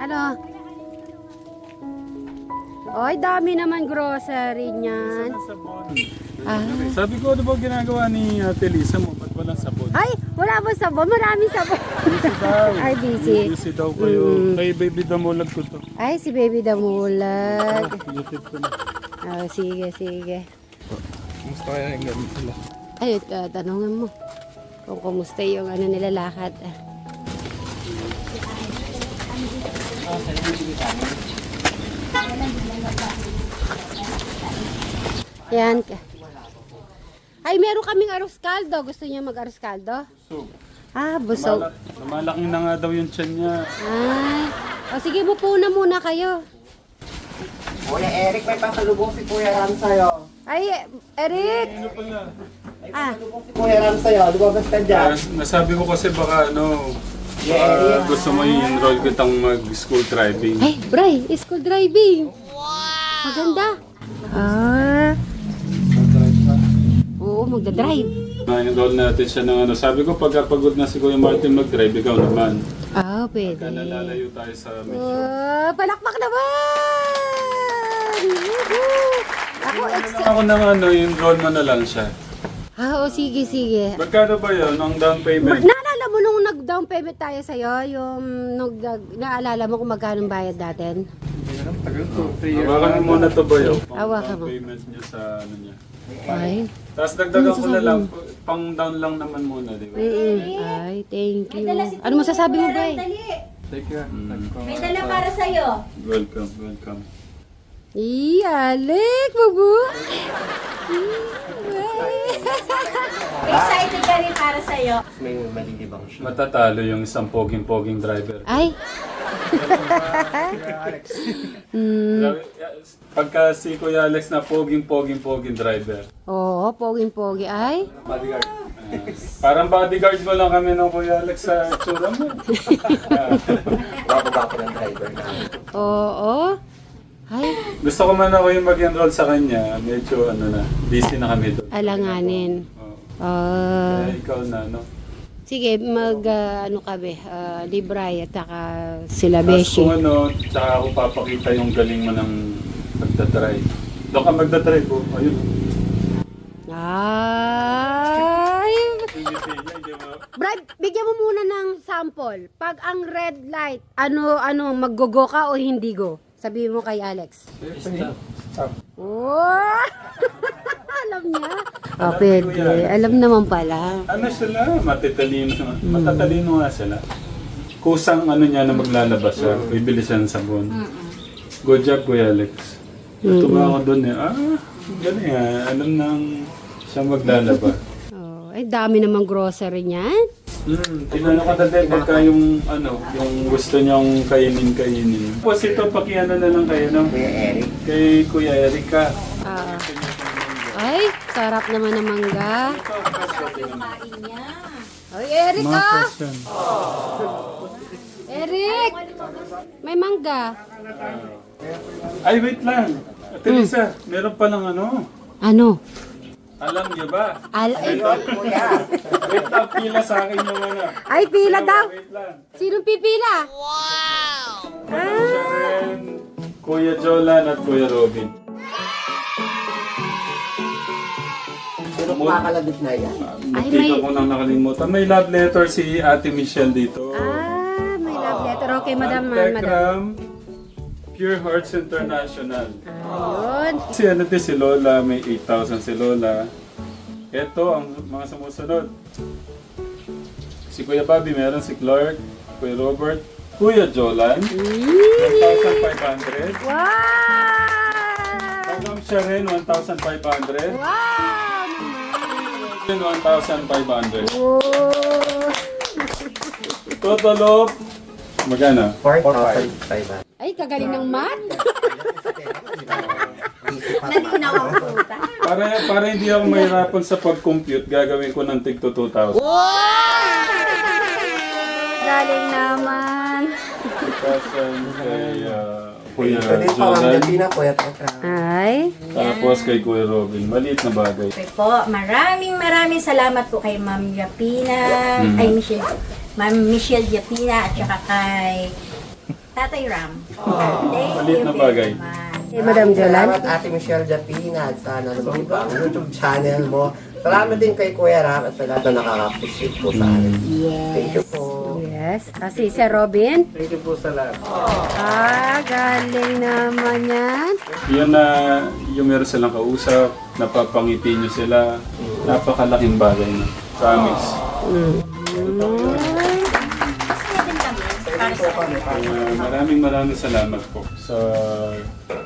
Ano? Oy, dami naman grocery niyan. Sabon. Ah. Sabi ko, ano ba ginagawa ni Ate Lisa mo? Ba't walang sabon? Ay, wala ba sabon? Maraming sabon. Busy daw. Ay, busy. Busy daw kayo. Kay baby damulag ko to. Ay, si Baby Damulag. YouTube ko na. Oh, sige, sige. Gusto kaya yung gamit sila. Ay, tanungan mo. Kung kumusta yung ano nila lakad. Yan. Ay, meron kaming arroz caldo. Gusto niyo mag-arroz caldo? So, Ah, busog. lumalaki na nga daw yung tiyan niya. Ay. O sige, mupo na muna kayo. Kuya Eric, may pasalubong si Kuya Ram sa'yo. Ay, Eric. Ano pala? Ah, Pasalubong si Kuya Ram sa'yo. Lumabas ka dyan. Nasabi ko kasi baka ano, gusto mo i-enroll kitang mag-school driving. ay, Bray, school driving. Maganda. Ah. Oo, magdadrive. Na-enroll natin siya ng ano. Sabi ko, pagkapagod na si Kuya Martin mag-drive, ikaw naman. Ah, pwede. Kaya nalalayo tayo sa mission. Oh, palakpak naman! Woohoo! Ako, Ako nang ano, enroll mo na lang siya. Ah, oh, sige, sige. Magkano ba yun? Ang down payment? Naalala mo nung nag-down payment tayo sa'yo, yung naalala mo kung magkano bayad natin? Hawakan mo muna to ba yun? Hawakan mo. Down payment niya sa ano niya. Ay. Tapos dagdagan ko na lang, pang down lang naman muna, di ba? Ay, thank you. Ano masasabi mo, Bray? Take care. May dala para sa'yo. Welcome, welcome. Alec, babu. Excited ka rin para sa'yo. May malilibang siya. Matatalo yung isang poging-poging driver. Ay. Grabe, pagka si Kuya Alex na poging-poging driver. Oo, poging-pogi. Ay. Parang bodyguard mo lang kami ng Kuya Alex sa tsura mo. Bababa ko ng driver na. Oo. Ay, Gusto ko man ako yung mag-enroll sa kanya. Medyo ano na, busy na kami doon. alanganin. Oo. Ah. Kaya ikaw na, no? Sige, ano kami, Libray at saka sila Tapos Beshi. kung ano, tsaka ako papakita yung galing mo ng magdadrive. Doon ka magdadrive po. Ayun. Ay! Hindi mo. Brad, bigyan mo muna ng sample. Pag ang red light, ano, maggo-go ka o hindi go? Sabihin mo kay Alex. Stop. Oh! Alam niya? Oh, pwede. Alam naman pala. Ano sila? Matatalino nga sila. Kusang ano niya na maglalabas siya. Bibili siya ng sabon. Good job, Kuya Alex. Tumawa ako doon eh. Ganun yan. Alam nang siya maglalaba. Oh, ay dami namang grocery niyan. Tinanong ka dati pagka yung ano, yung gusto niyang kainin. Tapos ito, pakiano na lang kayo, no? Kuya Eric. Kay Kuya Erika. Ah. Ay, sarap naman ng mangga. Kumain niya. Ay, Eric Mga ah! question. Eric! May mangga. Ay, wait lang. Ate Lisa, meron palang ano. Ano? Alam niyo ba? Kuya. Wait lang, pila sa akin yung ano. Ay, pila daw. Wait lang. Sinong pipila? Siya rin, Kuya Jolan at Kuya Robin. Sino kumakalabit na yan? Muntika ko nang nakalimutan. May love letter si Ate Michelle dito. Ah, may love letter. Okay, madam. Telegram, Pure Hearts International. Ayun. Si ano din si Lola, may 8,000 si Lola. Ito ang mga sumusunod. Si Kuya Bobby, meron si Clark, Kuya Robert, Kuya Jolan, 1,500. Wow! Hanggang siya rin, 1,500. Wow! Yun, 1,500. Oh. Total of, magana? 4,500. Ay, kagaling ng math. Nalinaw ang puta. Para hindi ako mahirapan sa pag-compute, gagawin ko ng tig to 2,000. Galing naman. 2,000 kay Kuya Ito din pa lang Jolan. na Kuya Tekram. Ay. Tapos kay Kuya Robin. Maliit na bagay. Okay po, maraming salamat po kay Ma'am Yapina, ay Michelle, Ma'am Michelle Yapina at saka kay Tatay Ram. Thank Maliit you na bagay. very much. Eh, Madam Jolan. Salamat Ate Michelle Japina at sa YouTube channel mo. Salamat din kay Kuya Ram at sa lahat na nakaka-appreciate po sa akin. Thank you po. Yes. Kasi Sir Robin. Thank you po sa lahat. Galing naman yan. Yan na yung meron silang kausap, napapangiti nyo sila, napakalaking bagay na. Promise. Masaya din kami para sa Maraming salamat po sa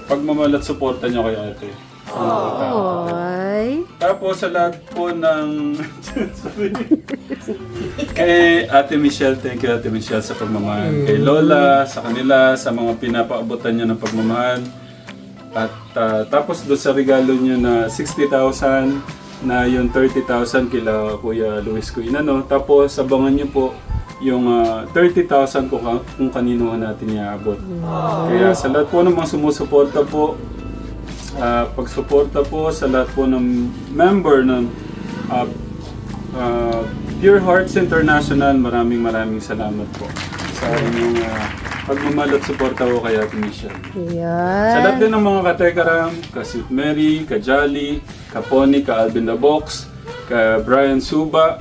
pagmamahal at suporta nyo kay ate. Oy. Tapos sa lahat po ng... Sorry. Kay Ate Michelle, thank you Ate Michelle sa pagmamahal. Kay Lola, sa kanila, sa mga pinapaabutan niya ng pagmamahal. At tapos doon sa regalo niyo na 60,000 na yung 30,000 kila Kuya Luis Cuinano. Tapos abangan niyo po yung 30,000 kung kanino natin iaabot. Kaya sa lahat po ng mga sumusuporta po, pagsuporta po sa lahat po ng member ng Pure Hearts International, maraming salamat po sa inyong pagmamahal at suporta ko kay Ate Michelle. Sa lahat Yan. din ng mga ka-Tekaram, ka-Sweet Mary, ka-Jolly, ka-Pony, ka-Alvin the Box, ka-Brian Suba,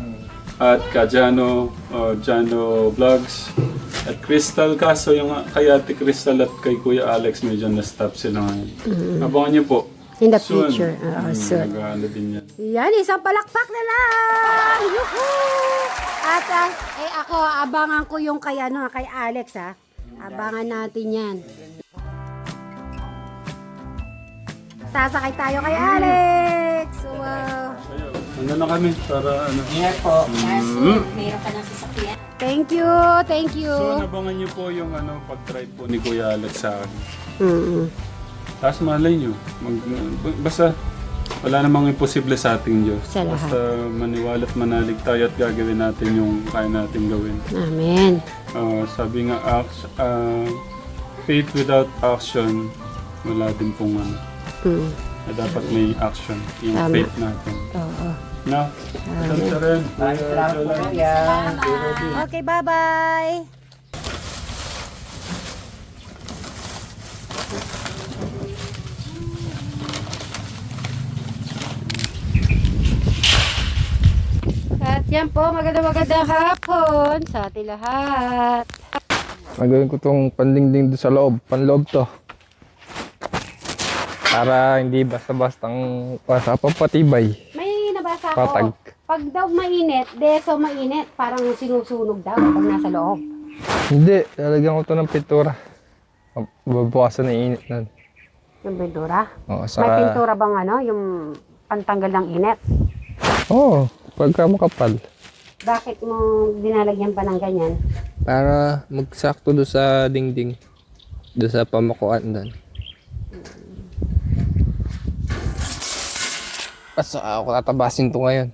at ka-Jano, Jano Vlogs, at Crystal Caso, yung kay Ate Crystal at kay Kuya Alex, medyo na-stop sila ngayon. Abangan niyo po. In the Soon. future. Soon. Nag-ano din yan. Yan, isang palakpak na lang! Yuhuu! At ako, abangan ko yung kay Alex ha. Abangan natin yan. Sasakay tayo kay Alex! Wow! Ano na kami para ano. Ingat po. Kaso, mayroon ka ng sasakyan. Thank you! Thank you! So, abangan niyo po yung pag-try po ni Kuya Alex sa akin. Mm-mm. Tapos malay nyo, basta wala namang imposible sa ating Diyos. Sa lahat. Basta maniwala at manalig tayo at gagawin natin yung kaya natin gawin. Amen. Sabi nga, faith without action, wala din pong dapat may action, yung Tama. faith natin. Oo. Na, ito rin. Salamat po Kuya. Okay, bye-bye! At yan po, magandang hapon sa ating lahat. Nagawin ko tong pandingding doon sa loob. Panloob to. Para hindi basta-bastang papatibay. May nabasa Patag. ko, pag daw mainit, deso mainit, parang sinusunog daw pag nasa loob. Hindi, lalagyan ko to ng pintura. Babawasan na yung init nun. Yung pintura. Oo, May pintura bang yung pantanggal ng init? Oo, pagka makapal. Bakit mo dinalagyan pa ng ganyan? Para magsakto doon sa dingding. Doon sa pamakuan doon. Basta ako tatabasin to ngayon.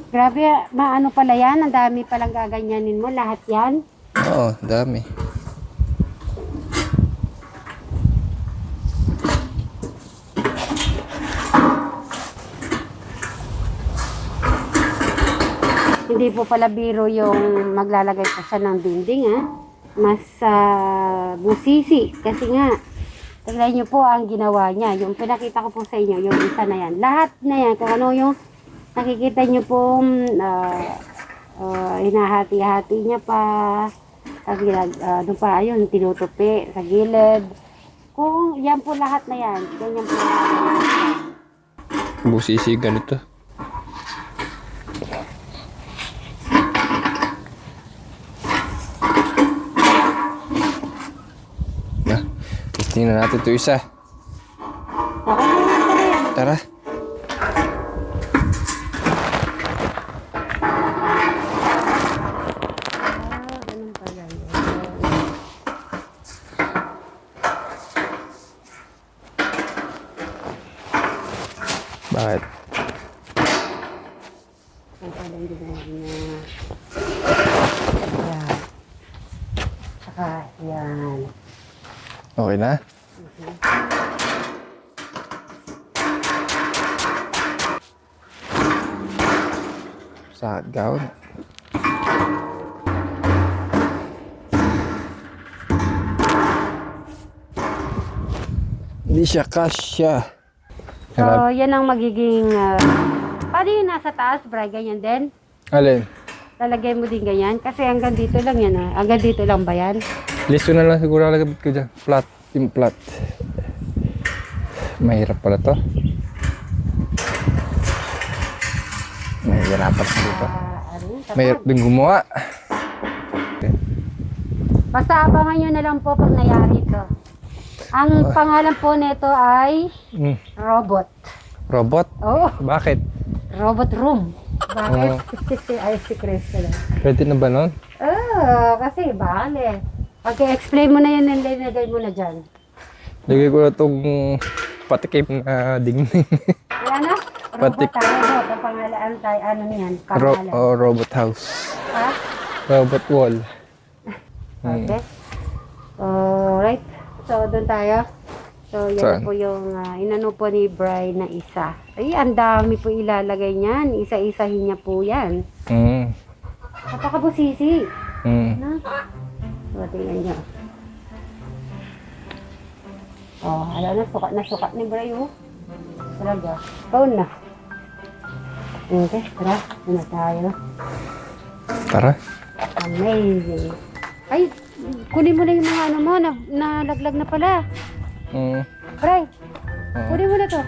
Grabe, maano pala yan? Ang dami palang gaganyanin mo. Lahat yan? Oo, dami. Hindi po pala biro yung maglalagay pa siya ng dinding, ha? Mas busisi. Kasi nga, tignan niyo po ang ginawa niya. Yung pinakita ko po sa inyo, yung isa na yan. Lahat na yan, kung ano yung nakikita niyo po, hinahati-hati niya pa. Ano pa, ayun, tinutupi sa gilid. Kung yan po lahat na yan, ganyan po lahat. Busisi ganito. Na, tingnan natin ito isa. Tara. Ganun pala yun. Bakit? Ang pala yung ginawa niya. Yan. Saka, yan. Okay na? Sagaw. Hindi siya kasya. So, yan ang magiging... paano yung nasa taas, Bray? Ganyan din? Alin? Lalagay mo din ganyan? Kasi hanggang dito lang yan, ah. Hanggang dito lang ba yan? Listo na lang siguro lagabit ko dyan. Flat. Yung flat. Mahirap pala to. Mahirapan ko dito. Mahirap din gumawa. Basta abangan nyo na lang po pag nangyari to. Ang pangalan po nito ay robot. Robot? Oh, Bakit? robot room. Bakit? Ay, si Crystal. Pwede na ba nun? Oh, kasi bale. Okay, explain mo na yun and linagay mo na dyan. Lagay ko na itong patikim na dingding. Wala na? Patik. Robot tayo. Ang pangalan tayo, ano niyan? Pangalan. Robot house. Ha? Robot wall. Okay. Alright. So, doon tayo. So, yan Saan? po yung inano po ni Bri na isa. Ay, ang dami po ilalagay niyan. Isa-isahin niya po yan. Napakabusisi. Na? So, tingnan niyo. Oh, alam na, sukat ni Bri, oh. Talaga. Ikaw na. Okay, tara. Doon na tayo. Tara. Amazing. Ay, kunin mo na yung mga ano mo, nalaglag na pala. Bri, kunin mo na to.